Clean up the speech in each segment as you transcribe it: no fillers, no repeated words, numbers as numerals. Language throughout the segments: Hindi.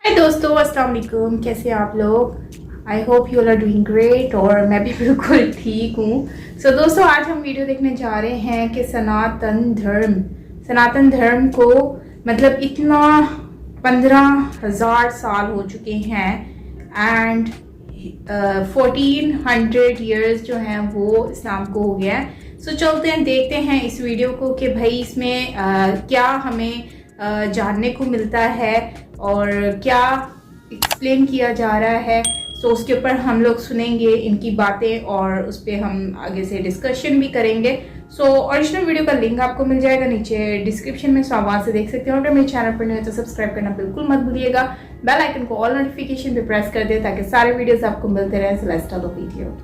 हाय दोस्तों, अस्सलाम वालेकुम। कैसे हैं आप लोग? I hope you are doing great और मैं भी बिल्कुल ठीक हूँ। दोस्तों, आज हम वीडियो देखने जा रहे हैं कि सनातन धर्म को मतलब इतना 15,000 साल हो चुके हैं एंड 1400 ईयर्स जो हैं वो इस्लाम को हो गया है। चलते हैं, देखते हैं इस वीडियो को कि भाई इसमें क्या हमें जानने को मिलता है और क्या एक्सप्लेन किया जा रहा है। उसके ऊपर हम लोग सुनेंगे इनकी बातें और उस पर हम आगे से डिस्कशन भी करेंगे। ओरिजिनल वीडियो का लिंक आपको मिल जाएगा नीचे डिस्क्रिप्शन में, आवाज से देख सकते हो। अगर मेरे चैनल पर नहीं है तो सब्सक्राइब करना बिल्कुल मत भूलिएगा। बेल आइकन को ऑल नोटिफिकेशन पे प्रेस कर दे ताकि सारे वीडियोस आपको मिलते रहे। So let's start the video.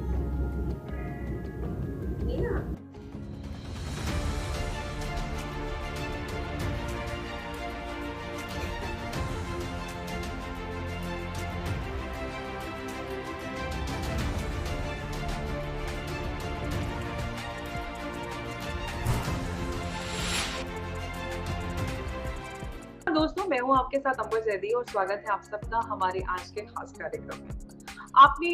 दोस्तों, मैं हूं आपके साथ अंबर जैदी और स्वागत है आप सबका हमारे आज के खास कार्यक्रम में। आपने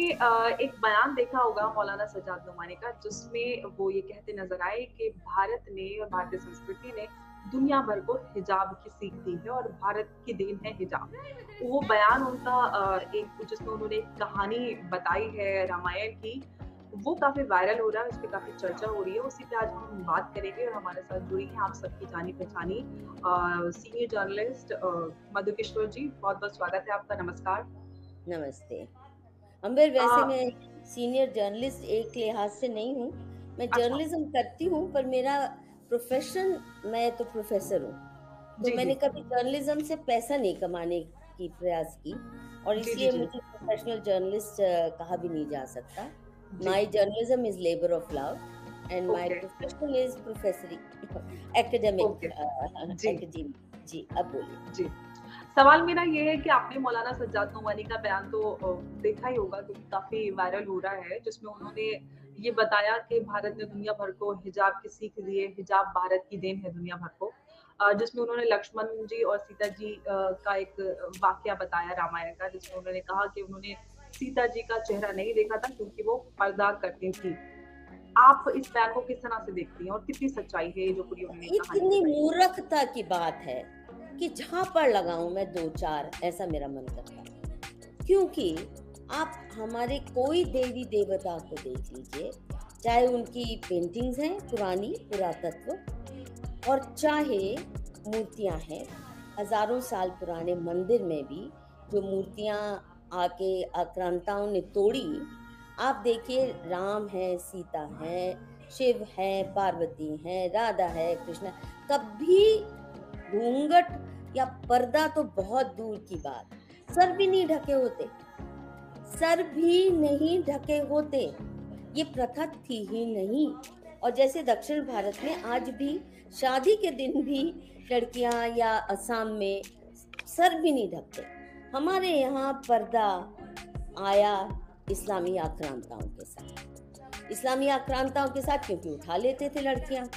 एक बयान देखा होगा मौलाना सज्जाद नोमानी का, जिसमें वो ये कहते नजर आए कि भारत ने और भारतीय संस्कृति ने दुनिया भर को हिजाब की सीख दी है और भारत की देन है हिजाब। वो बयान उनका एक जिसमें उन्होंने एक कहानी बताई है रामायण की, वो काफी वायरल हो रहा है, उस पर काफी चर्चा हो रही है। उसी पे आज हम बात करेंगे और हमारे साथ जुड़ी हैं आप सबकी जानी पहचानी सीनियर जर्नलिस्ट मधु किशोर जी। बहुत बहुत स्वागत है आपका। नमस्कार। नमस्ते। अंबर, आ, वैसे मैं सीनियर जर्नलिस्ट एक लिहाज से नहीं हूँ। मैं अच्छा। जर्नलिज्म करती हूँ, पर मेरा प्रोफेशन, मैं तो प्रोफेसर हूँ। तो जी जी मैंने कभी जर्नलिज्म से पैसा नहीं कमाने की प्रयास की, और जी जी इसलिए जी मुझे प्रोफेशनल जर्नलिस्ट कहा भी नहीं जा सकता। जी। My journalism is labour of love and my okay profession is professory academic okay. जी एकेडमिक। जी, अब बोलिए। जी। सवाल मेरा ये है कि आपने मौलाना सज्जाद नोमानी का बयान तो देखा ही होगा, क्योंकि काफी वायरल हो रहा है, जिसमें उन्होंने ये बताया कि भारत ने दुनिया भर को हिजाब की सीख दी है, हिजाब भारत की देन है दुनिया भर को। जिसमें उन्होंने लक्ष्मण जी और सीता जी का एक वाकया बताया रामायण का, जिसमें उन्होंने कहा कि उन्होंने सीता जी का चेहरा नहीं देखा था क्योंकि वो पर्दा करती थी। आप इस बयान को किस तरह से देखती हैं और कितनी सच्चाई है ये जो पूरी उन्होंने कहानी इतनी बताई? मूर्खता की बात है कि जहां पर लगाऊं मैं दो चार, ऐसा मेरा मन करता है। क्योंकि आप हमारे कोई देवी देवता को देख लीजिए, चाहे उनकी पेंटिंग्स हैं पुरानी पुरातत्व, और चाहे मूर्तियां हैं हजारों साल पुराने मंदिर में भी, जो मूर्तियां आके आक्रांताओं ने तोड़ी। आप देखिए, राम है, सीता है, शिव है, पार्वती है, राधा है, कृष्ण। कभी घूंघट या पर्दा तो बहुत दूर की बात, सर भी नहीं ढके होते, सर भी नहीं ढके होते। ये प्रथा थी ही नहीं। और जैसे दक्षिण भारत में आज भी शादी के दिन भी लड़कियां या असम में सर भी नहीं ढकते। हमारे यहाँ पर्दा आया इस्लामी आक्रांताओं के साथ, इस्लामी आक्रांताओं के साथ, क्योंकि उठा लेते थे लड़कियां।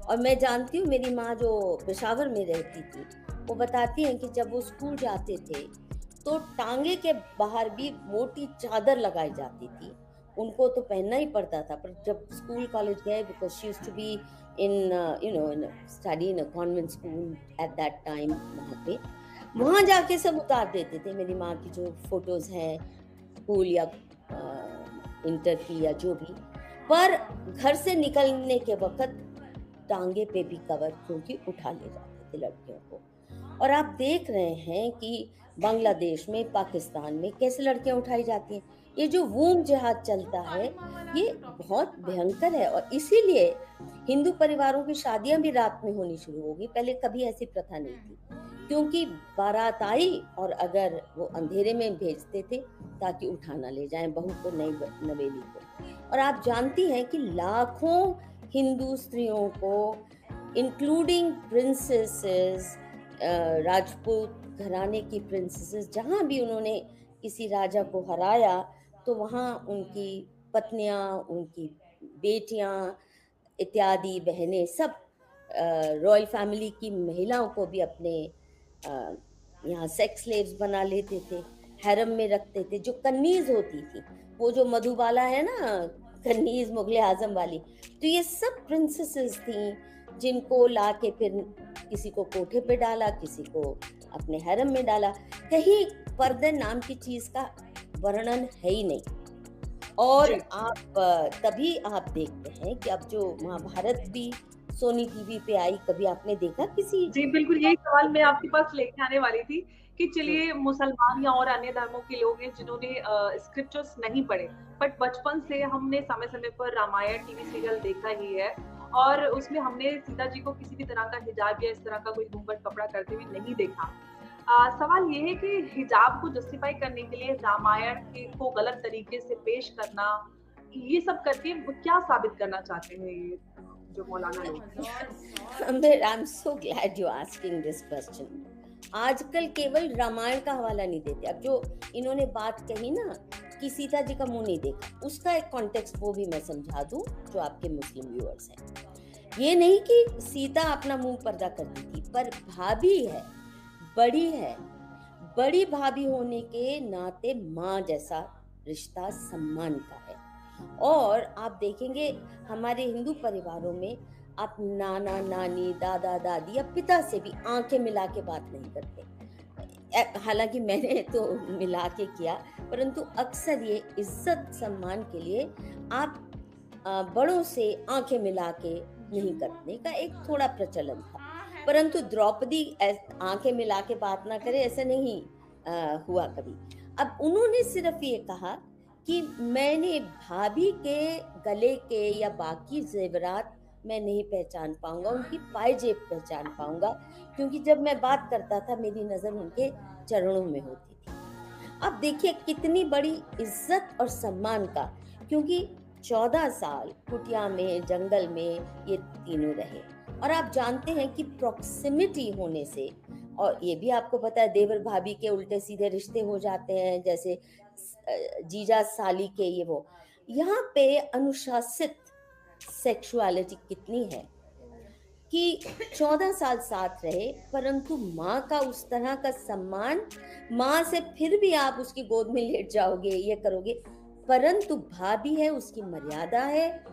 और मैं जानती हूँ, मेरी माँ जो पेशावर में रहती थी, वो बताती हैं कि जब वो स्कूल जाते थे तो टांगे के बाहर भी मोटी चादर लगाई जाती थी। उनको तो पहनना ही पड़ता था, पर जब स्कूल कॉलेज गए, because she used to be in in study in a convent school at that time, वहां जाके सब उतार देते थे। मेरी माँ की जो फोटोज हैं स्कूल या इंटर की या जो भी, पर घर से निकलने के वक्त टांगे पे भी कवर, क्योंकि उठा ले जाते थे लड़कियों को। और आप देख रहे हैं कि बांग्लादेश में, पाकिस्तान में कैसे लड़कियां उठाई जाती हैं। ये जो वूम जिहाद चलता है, ये बहुत भयंकर है। और इसीलिए हिंदू परिवारों की शादियां भी रात में होनी शुरू होगी। पहले कभी ऐसी प्रथा नहीं थी, क्योंकि बारात आई और अगर वो अंधेरे में भेजते थे ताकि उठा ना ले जाएं बहू को, नई नवेली को। और आप जानती हैं कि लाखों हिंदू स्त्रियों को, इंक्लूडिंग प्रिंसेसेस, राजपूत घराने की प्रिंसेसेस, जहाँ भी उन्होंने किसी राजा को हराया, तो वहाँ उनकी पत्नियाँ, उनकी बेटियाँ इत्यादि बहनें सब, रॉयल फैमिली की महिलाओं को भी अपने यहाँ सेक्स स्लेव्स बना लेते थे, हैरम में रखते थे, जो कन्नीज होती थी, वो जो मधुबाला है ना, कन्नीज मुगले आजम वाली, तो ये सब प्रिंसेसेस थी जिनको ला के फिर किसी को कोठे पे डाला, किसी को अपने हैरम में डाला। कहीं पर्दे नाम की चीज का वर्णन है ही नहीं। और जी आप तभी आप देखते हैं कि अब जो महाभारत भी सोनी टीवी पे आई, कभी आपने देखा किसी? जी, बिल्कुल यही सवाल मैं आपके पास लेके आने वाली थी कि हम्म, चलिए मुसलमान या और अन्य धर्मों के लोग हैं जिन्होंने स्क्रिप्चर्स नहीं पढ़े, बट बचपन से हमने समय-समय पर रामायण टीवी सीरियल देखा ही है और उसमें हमने सीता जी को किसी भी तरह का हिजाब या इस तरह का कोई घूंघट कपड़ा करते हुए नहीं देखा। सवाल ये है कि हिजाब को जस्टिफाई करने के लिए रामायण को गलत तरीके से पेश करना, ये सब करके वो क्या साबित करना चाहते हैं ये जो मौलाना लोग? I'm so glad you're asking this question. आजकल केवल रामायण का हवाला नहीं देते। अब जो इन्होंने बात कही ना कि सीता जी का मुंह नहीं देखा, उसका एक कॉन्टेक्स्ट वो भी मैं समझा दूं जो आपके मुस्लिम व्यूअर्स हैं। ये नहीं कि सीता अपना मुंह पर्दा करती थी, पर भाभी है, बड़ी है, बड़ी भाभी होने के नाते माँ जैसा रिश्ता सम्मान का है। और आप देखेंगे हमारे हिंदू परिवारों में आप नाना नानी, दादा दादी या पिता से भी आंखें मिला के बात नहीं करते। हालांकि मैंने तो मिला के किया, परंतु अक्सर ये इज्जत सम्मान के लिए आप बड़ों से आंखें मिला के नहीं करने का एक थोड़ा प्रचलन था। परंतु द्रौपदी आंखें मिला के बात ना करे, ऐसा नहीं हुआ कभी। अब उन्होंने सिर्फ ये कहा कि मैंने भाभी के गले के या बाकी जेवरात मैं नहीं पहचान पाऊंगा, उनकी पायजेब पहचान पाऊंगा, क्योंकि जब मैं बात करता था मेरी नजर उनके चरणों में होती थी। अब देखिए कितनी बड़ी इज्जत और सम्मान का, क्योंकि 14 साल कुटिया में, जंगल में ये तीनों रहे। और आप जानते हैं कि प्रॉक्सिमिटी होने से, और ये भी आपको पता है देवर भाभी के उल्टे सीधे रिश्ते हो जाते हैं, जैसे जीजा साली के, ये वो। यहाँ पे अनुशासित सेक्सुअलिटी कितनी है कि 14 साल साथ रहे, परंतु माँ का उस तरह का सम्मान, माँ से फिर भी आप उसकी गोद में लेट जाओगे, ये करोगे, परंतु भाभी है, उसकी मर्यादा है।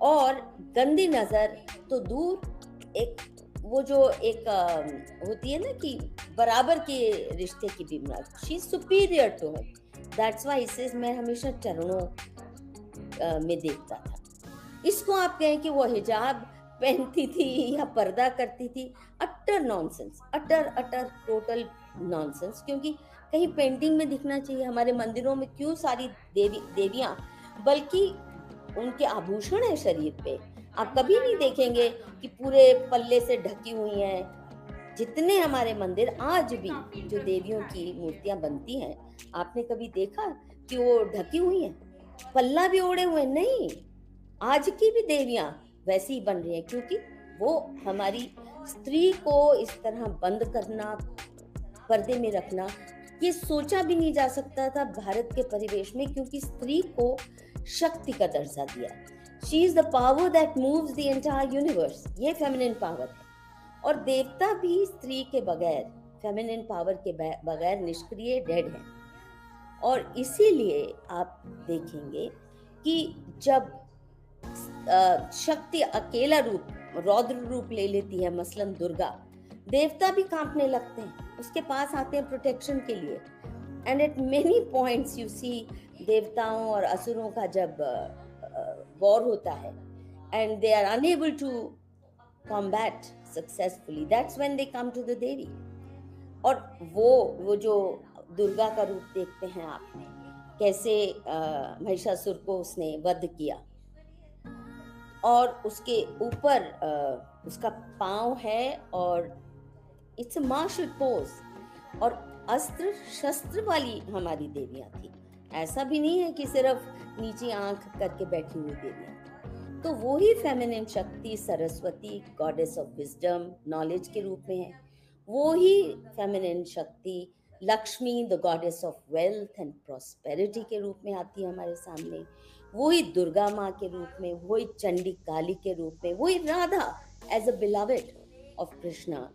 और गंदी नजर तो दूर, एक वो जो एक होती है ना कि बराबर के रिश्ते की बीमार, she superior to him, that's why इसे मैं हमेशा चरणों में देखता था। इसको आप कहें कि वो हिजाब पहनती थी या पर्दा करती थी, अटर नॉनसेंस, अटर अटर टोटल नॉनसेंस। क्योंकि कहीं पेंटिंग में दिखना चाहिए, हमारे मंदिरों में क्यों सारी देवियां, बल्कि उनके आभूषण है शरीर पे। आप कभी नहीं देखेंगे कि पूरे पल्ले से ढकी हुई हैं। जितने हमारे मंदिर आज भी जो देवियों की मूर्तियां बनती हैं, आपने कभी देखा कि वो ढकी हुई हैं, पल्ला भी ओढ़े हुए? नहीं। आज की भी देवियां वैसी ही बन रही हैं, क्योंकि वो हमारी स्त्री को इस तरह बंद करना, पर्दे में रखना, ये सोचा भी नहीं जा सकता था भारत के परिवेश में, क्योंकि स्त्री को शक्ति का दर्जा दिया। She is the power that moves the entire universe, ये फेमिनिन पावर है। और देवता भी स्त्री के बगैर, फेमिनिन पावर के बगैर निष्क्रिय, डेड है। और इसीलिए आप देखेंगे कि जब शक्ति अकेला रूप, रौद्र रूप ले लेती है, मसलन दुर्गा, देवता भी कांपने लगते हैं, उसके पास आते हैं प्रोटेक्शन के लिए। And at many points you see देवताओं और असुरों का जब वॉर होता है and they are unable to combat successfully, that's when they come to the देवी। और वो जो दुर्गा का रूप देखते हैं आप, कैसे महिषासुर को उसने वध किया, और उसके ऊपर उसका पांव है, और इट्स अ मार्शल पोज, और अस्त्र शस्त्र वाली हमारी देवियां थी। ऐसा भी नहीं है कि सिर्फ नीचे आंख करके बैठी हुई देवियां। तो वो ही फेमिनिन शक्ति Saraswati, goddess of wisdom, knowledge के रूप में है। वो ही फेमिनिन शक्ति Lakshmi, the goddess of wealth and prosperity के रूप में आती है हमारे सामने। वही दुर्गा माँ के रूप में, वही चंडी काली के रूप में, वही Radha as a beloved of Krishna.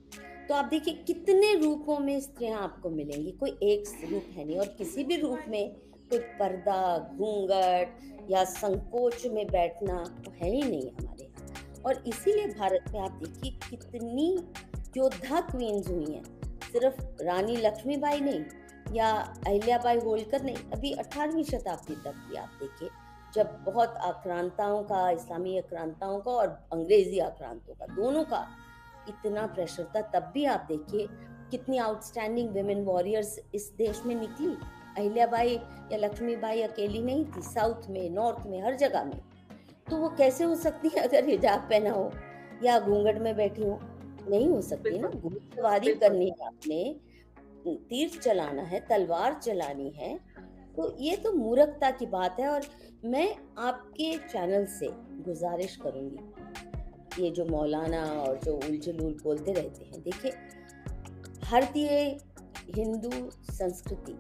तो आप देखिए कितने रूपों में स्त्रियां आपको मिलेंगी, कोई एक रूप है नहीं, और किसी भी रूप में कोई पर्दा, घूंघट या संकोच में बैठना तो है ही नहीं हमारे यहाँ। और इसीलिए भारत में आप देखिए कितनी योद्धा क्वींस हुई हैं, सिर्फ रानी लक्ष्मीबाई नहीं या अहिल्याबाई होलकर नहीं, अभी 18वीं शताब्दी तक भी आप देखिए, जब बहुत आक्रांताओं का, इस्लामी आक्रांताओं का और अंग्रेजी आक्रांतों का, दोनों का इतना प्रेशर था, तब भी आप देखिए कितनी आउटस्टैंडिंग विमेन वॉरियर्स इस देश में निकली। अहिल्याबाई या लक्ष्मीबाई अकेली नहीं थी, साउथ में, नॉर्थ में, हर जगह में। तो वो कैसे हो सकती है अगर हिजाब पहना हो या घूंघट में बैठी हो? नहीं हो सकती ना। घुड़सवारी करनी है आपने, तीर चलाना है, तलवार चलानी है, तो ये तो मूर्खता की बात है। और मैं आपके चैनल से गुजारिश करूंगी, ये जो मौलाना और जो उलझुल बोलते रहते हैं, देखिए भारतीय हिंदू संस्कृति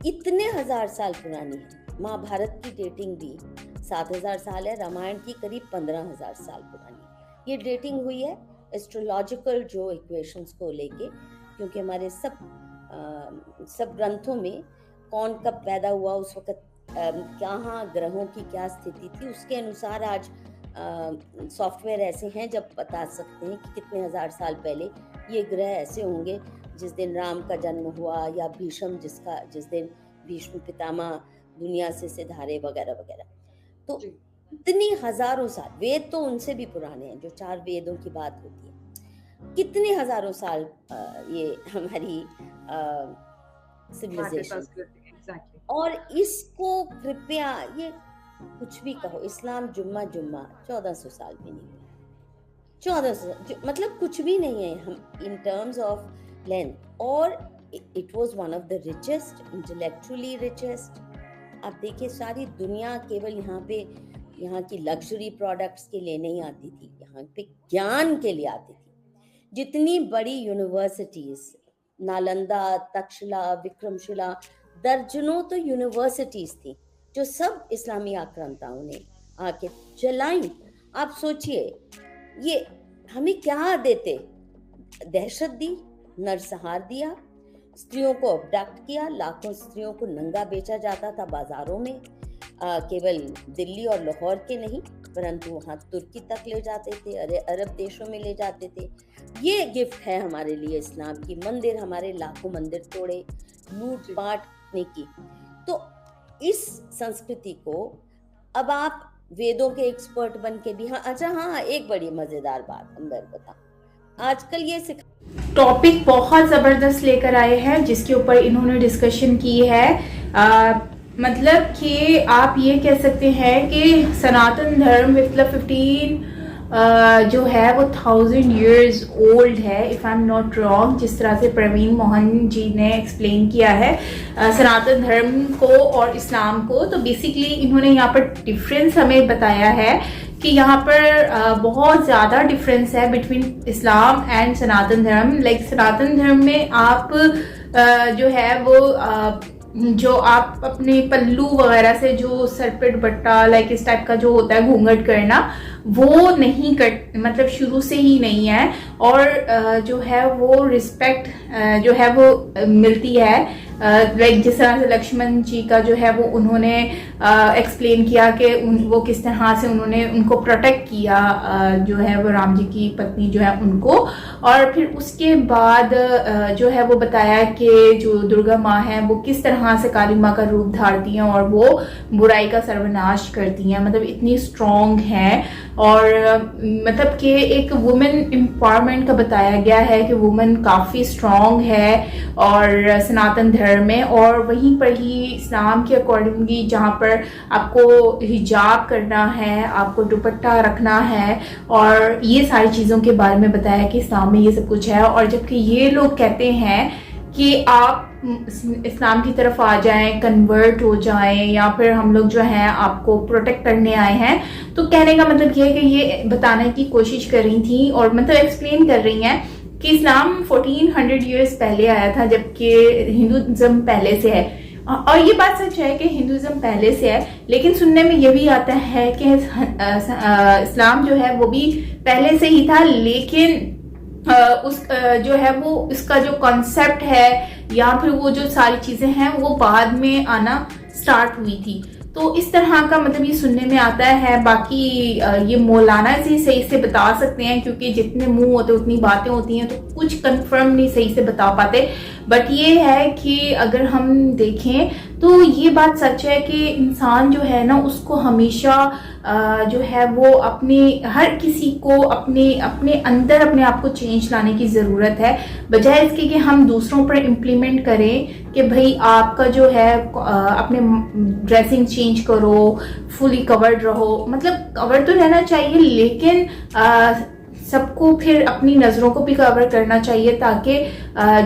इतने हजार साल पुरानी है। महाभारत की डेटिंग भी 7000 साल है, रामायण की करीब 15000 साल पुरानी ये डेटिंग हुई है एस्ट्रोलॉजिकल जो इक्वेशंस को लेके, क्योंकि हमारे सब ग्रंथों में कौन कब पैदा हुआ, उस वक्त कहाँ ग्रहों की क्या स्थिति थी, उसके अनुसार आज सॉफ्टवेयर ऐसे हैं जब बता सकते हैं कि कितने हजार साल पहले ये ग्रह ऐसे होंगे जिस दिन राम का जन्म हुआ, या भीष्म जिस दिन भीष्म पितामह दुनिया से सिधारे वगैरह वगैरह। तो इतनी हजारों साल, वेद तो उनसे भी पुराने हैं, जो 4 वेदों की बात होती है, कितने हजारों साल ये हमारी सिविलाइजेशन। और इसको कृपया, ये कुछ भी कहो, इस्लाम जुम्मा 1400 साल भी नहीं हुआ, 1400 मतलब कुछ भी नहीं है हम इन टर्म्स ऑफ लेंथ। और it was one of the richest, intellectually richest. आप देखिए सारी दुनिया केवल यहाँ की लग्जरी प्रोडक्ट्स के लिए नहीं आती थी, यहाँ पे ज्ञान के लिए आती थी। जितनी बड़ी यूनिवर्सिटीज, नालंदा, तक्षशिला, विक्रमशिला, दर्जनों तो यूनिवर्सिटीज थी जो सब इस्लामी आक्रांताओं ने आके जलाई। आप सोचिए ये हमें क्या देते, दहशत दी, नरसंहार दिया, स्त्रियों को अबडक्ट किया, लाखों स्त्रियों को नंगा बेचा जाता था बाजारों में, केवल दिल्ली और लाहौर के नहीं परंतु वहाँ तुर्की तक ले जाते थे, अरब देशों में ले जाते थे। ये गिफ्ट है हमारे लिए इस्लाम की। मंदिर, हमारे लाखों मंदिर तोड़े, लूट पाट ने की। तो इस संस्कृति को अब आप वेदों के एक्सपर्ट बन के भी, हाँ एक बड़ी मजेदार बात अंबर बता, आजकल ये टॉपिक बहुत जबरदस्त लेकर आए हैं जिसके ऊपर इन्होंने डिस्कशन की है। मतलब कि आप ये कह सकते हैं कि सनातन धर्म मतलब 15 जो है वो 1000 years ओल्ड है, if I am not wrong, जिस तरह से प्रवीण मोहन जी ने एक्सप्लेन किया है सनातन धर्म को और इस्लाम को। तो बेसिकली इन्होंने यहाँ पर डिफरेंस हमें बताया है कि यहाँ पर बहुत ज़्यादा डिफरेंस है बिटवीन इस्लाम एंड सनातन धर्म। लाइक सनातन धर्म में आप जो है वो जो आप अपने पल्लू वगैरह से जो सर पे दुपट्टा लाइक इस टाइप का जो होता है घूंघट करना, वो नहीं कर, मतलब शुरू से ही नहीं है। और जो है वो रिस्पेक्ट जो है वो मिलती है। लाइक जिस तरह से लक्ष्मण जी का जो है वो उन्होंने एक्सप्लेन किया कि वो किस तरह से उन्होंने उनको प्रोटेक्ट किया, जो है वो राम जी की पत्नी जो है उनको। और फिर उसके बाद जो है वो बताया कि जो दुर्गा माँ है वो किस तरह से काली माँ का रूप धारती हैं और वो बुराई का सर्वनाश करती हैं, मतलब इतनी स्ट्रॉन्ग हैं। और मतलब कि एक वुमेन एम्पावरमेंट का बताया गया है कि वुमेन काफ़ी स्ट्रॉन्ग है और सनातन धर्म में। और वहीं पर ही इस्लाम के अकॉर्डिंगली जहाँ पर आपको हिजाब करना है, आपको दुपट्टा रखना है और ये सारी चीज़ों के बारे में बताया कि इस्लाम में ये सब कुछ है। और जबकि ये लोग कहते हैं कि आप इस्लाम की तरफ आ जाएं, कन्वर्ट हो जाएं, या फिर हम लोग जो हैं आपको प्रोटेक्ट करने आए हैं, तो कहने का मतलब ये है कि ये बताने की कोशिश कर रही थी और मतलब एक्सप्लेन कर रही हैं कि इस्लाम 1400 years पहले आया था, जबकि हिंदुज़म पहले से है। और ये बात सच है कि हिंदुज़म पहले से है, लेकिन सुनने में ये भी आता है कि इस्लाम जो है वो भी पहले से ही था, लेकिन जो है वो इसका जो कॉन्सेप्ट है या फिर वो जो सारी चीजें हैं वो बाद में आना स्टार्ट हुई थी। तो इस तरह का मतलब ये सुनने में आता है। बाकी ये मौलाना जी सही से बता सकते हैं, क्योंकि जितने मुंह होते उतनी बातें होती हैं, तो कुछ कंफर्म नहीं सही से बता पाते। बट ये है कि अगर हम देखें तो ये बात सच है कि इंसान जो है ना उसको हमेशा जो है वो अपने हर किसी को अपने अंदर अपने आप को चेंज लाने की ज़रूरत है, बजाय इसके कि हम दूसरों पर इम्प्लीमेंट करें कि भाई आपका जो है अपने ड्रेसिंग चेंज करो, फुली कवर्ड रहो। मतलब कवर तो रहना चाहिए, लेकिन सबको फिर अपनी नज़रों को भी कवर करना चाहिए, ताकि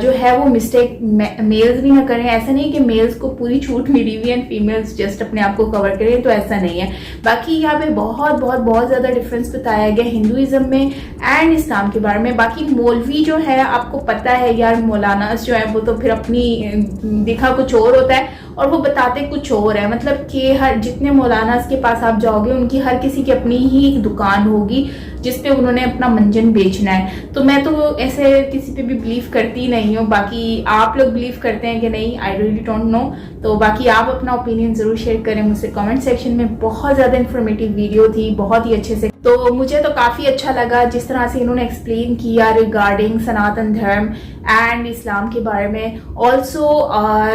जो है वो मिस्टेक मेल्स भी ना करें। ऐसा नहीं कि मेल्स को पूरी छूट मिली हुई है, फीमेल्स जस्ट अपने आप को कवर करें, तो ऐसा नहीं है। बाकी यहाँ पे बहुत बहुत बहुत ज़्यादा डिफरेंस बताया गया हिंदुइज्म में एंड इस्लाम के बारे में। बाकी मौलवी जो है आपको पता है यार, मौलानास जो है वो तो फिर अपनी दिखा कुछ और होता है और वो बताते कुछ और है। मतलब कि हर जितने मौलानास के पास आप जाओगे उनकी हर किसी की अपनी ही एक दुकान होगी जिसपे उन्होंने अपना मंजन बेचना है। तो मैं तो ऐसे किसी पे भी बिलीव करती नहीं हूँ। बाकी आप लोग बिलीव करते हैं कि नहीं, आई रियली डोंट नो। तो बाकी आप अपना ओपिनियन जरूर शेयर करें मुझसे कमेंट सेक्शन में। बहुत ज़्यादा इन्फॉर्मेटिव वीडियो थी, बहुत ही अच्छे से। तो मुझे तो काफ़ी अच्छा लगा जिस तरह से इन्होंने एक्सप्लेन किया रिगार्डिंग सनातन धर्म एंड इस्लाम के बारे में। ऑल्सो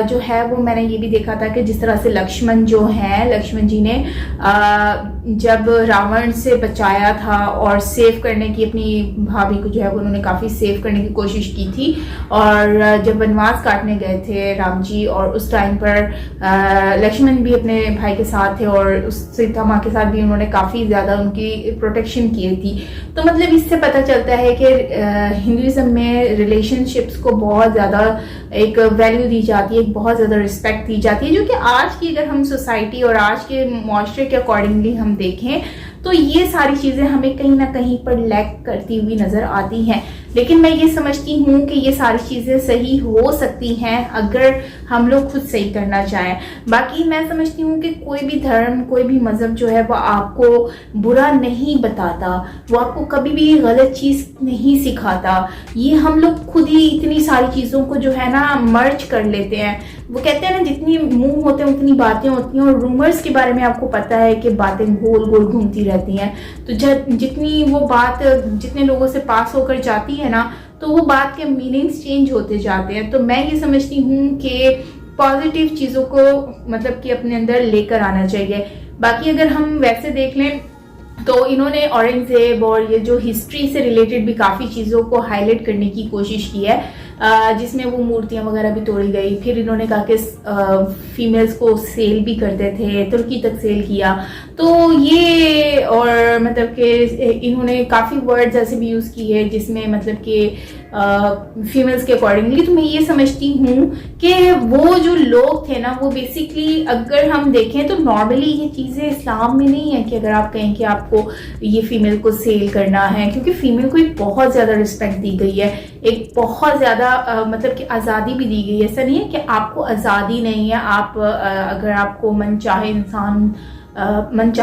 जो है वो मैंने ये भी देखा था कि जिस तरह से लक्ष्मण जो हैं, लक्ष्मण जी ने जब रावण से बचाया था और सेव करने की अपनी भाभी को जो है वो उन्होंने काफ़ी सेव करने की कोशिश की थी। और जब वनवास काटने गए थे राम जी, और उस टाइम पर लक्ष्मण भी अपने भाई के साथ थे और उस सीता माँ के साथ भी उन्होंने काफ़ी ज़्यादा उनकी प्रोटेक्शन की थी। तो मतलब इससे पता चलता है कि हिंदुइज्म में रिलेशनशिप्स को बहुत ज़्यादा एक वैल्यू दी जाती है, एक बहुत ज़्यादा रिस्पेक्ट दी जाती है, जो कि आज की अगर हम सोसाइटी और आज के माशरे के अकॉर्डिंगली हम देखें तो ये सारी चीज़ें हमें कहीं ना कहीं पर लैक करती हुई नज़र आती हैं। लेकिन मैं ये समझती हूँ कि ये सारी चीज़ें सही हो सकती हैं अगर हम लोग खुद सही करना चाहें। बाकी मैं समझती हूँ कि कोई भी धर्म, कोई भी मज़हब जो है वो आपको बुरा नहीं बताता, वो आपको कभी भी गलत चीज़ नहीं सिखाता। ये हम लोग खुद ही इतनी सारी चीज़ों को जो है ना मर्ज कर लेते हैं। वो कहते हैं ना जितनी मुंह होते हैं उतनी बातें होती हैं, और रूमर्स के बारे में आपको पता है कि बातें गोल गोल घूमती रहती हैं। तो जब जितनी वो बात जितने लोगों से पास होकर जाती है ना, तो वो बात के मीनिंग्स चेंज होते जाते हैं। तो मैं ये समझती हूँ कि पॉजिटिव चीज़ों को मतलब कि अपने अंदर लेकर आना चाहिए। बाकी अगर हम वैसे देख लें तो इन्होंने औरंगजेब और ये जो हिस्ट्री से रिलेटेड भी काफ़ी चीज़ों को हाईलाइट करने की कोशिश की है, जिसमें वो मूर्तियां वगैरह भी तोड़ी गई। फिर इन्होंने कहा कि फीमेल्स को सेल भी करते थे, तुर्की तक सेल किया। तो ये और मतलब कि इन्होंने काफ़ी वर्ड्स ऐसे भी यूज़ किए जिसमें मतलब कि फीमेल्स के अकॉर्डिंगली। तो मैं ये समझती हूँ कि वो जो लोग थे ना, वो बेसिकली अगर हम देखें तो नॉर्मली ये चीज़ें इस्लाम में नहीं है कि अगर आप कहें कि आपको ये फीमेल को सेल करना है, क्योंकि फीमेल को एक बहुत ज़्यादा रिस्पेक्ट दी गई है, एक बहुत ज़्यादा मतलब कि आज़ादी भी दी गई है। ऐसा नहीं है कि आपको आज़ादी नहीं है, आप अगर आपको मन चाहे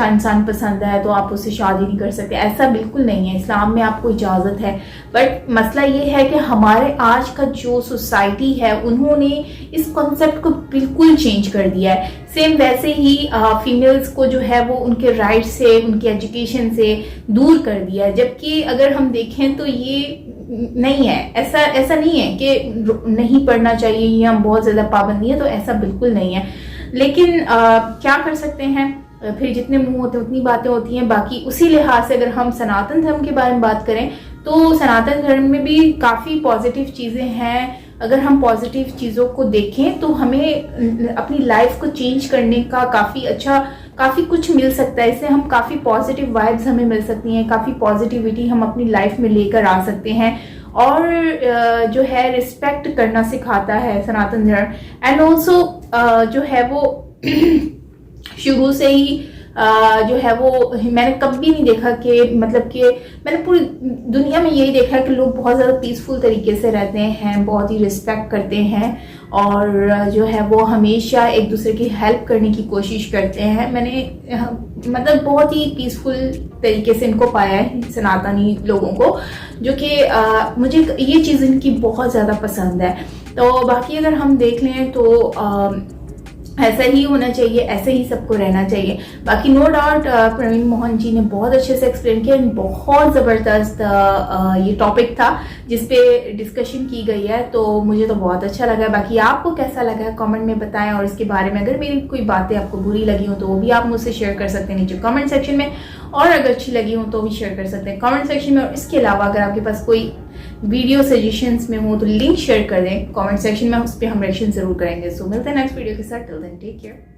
इंसान पसंद है तो आप उससे शादी नहीं कर सकते, ऐसा बिल्कुल नहीं है। इस्लाम में आपको इजाज़त है। बट मसला ये है कि हमारे आज का जो सोसाइटी है उन्होंने इस कॉन्सेप्ट को बिल्कुल चेंज कर दिया है। सेम वैसे ही फीमेल्स को जो है वो उनके राइट से, उनके एजुकेशन से दूर कर दिया है। जबकि अगर हम देखें तो ये नहीं है, ऐसा नहीं है कि नहीं पढ़ना चाहिए या बहुत ज़्यादा पाबंदी है, तो ऐसा बिल्कुल नहीं है। लेकिन क्या कर सकते हैं, फिर जितने मुंह होते हैं उतनी बातें होती हैं। बाकी उसी लिहाज से अगर हम सनातन धर्म के बारे में बात करें तो सनातन धर्म में भी काफ़ी पॉजिटिव चीज़ें हैं। अगर हम पॉजिटिव चीज़ों को देखें तो हमें अपनी लाइफ को चेंज करने का काफ़ी कुछ मिल सकता है। इससे हम काफ़ी पॉजिटिव वाइब्स हमें मिल सकती हैं, काफ़ी पॉजिटिविटी हम अपनी लाइफ में लेकर आ सकते हैं। और जो है रिस्पेक्ट करना सिखाता है सनातन धर्म। एंड ऑल्सो जो है वो शुरू से ही जो है वो मैंने कभी नहीं देखा कि मतलब कि मैंने पूरी दुनिया में यही देखा है कि लोग बहुत ज़्यादा पीसफुल तरीके से रहते हैं, बहुत ही रिस्पेक्ट करते हैं और जो है वो हमेशा एक दूसरे की हेल्प करने की कोशिश करते हैं। मैंने मतलब बहुत ही पीसफुल तरीके से इनको पाया है, सनातनी लोगों को, जो कि मुझे ये चीज़ इनकी बहुत ज़्यादा पसंद है। तो बाकी अगर हम देख लें तो ऐसा ही होना चाहिए, ऐसे ही सबको रहना चाहिए। बाकी नो डाउट प्रवीण मोहन जी ने बहुत अच्छे से एक्सप्लेन किया, बहुत ज़बरदस्त ये टॉपिक था जिस पे डिस्कशन की गई है, तो मुझे तो बहुत अच्छा लगा। बाकी आपको कैसा लगा कमेंट में बताएं, और इसके बारे में अगर मेरी कोई बातें आपको बुरी लगी हो तो वो भी आप मुझसे शेयर कर सकते हैं नीचे कमेंट सेक्शन में, और अगर अच्छी लगी हो तो भी शेयर कर सकते हैं कमेंट सेक्शन में। और इसके अलावा अगर आपके पास कोई वीडियो सजेशंस में हो तो लिंक शेयर कर दें कमेंट सेक्शन में, उस पर हम रिएक्शन जरूर करेंगे। सो मिलते हैं नेक्स्ट वीडियो के साथ, टिल देन टेक केयर।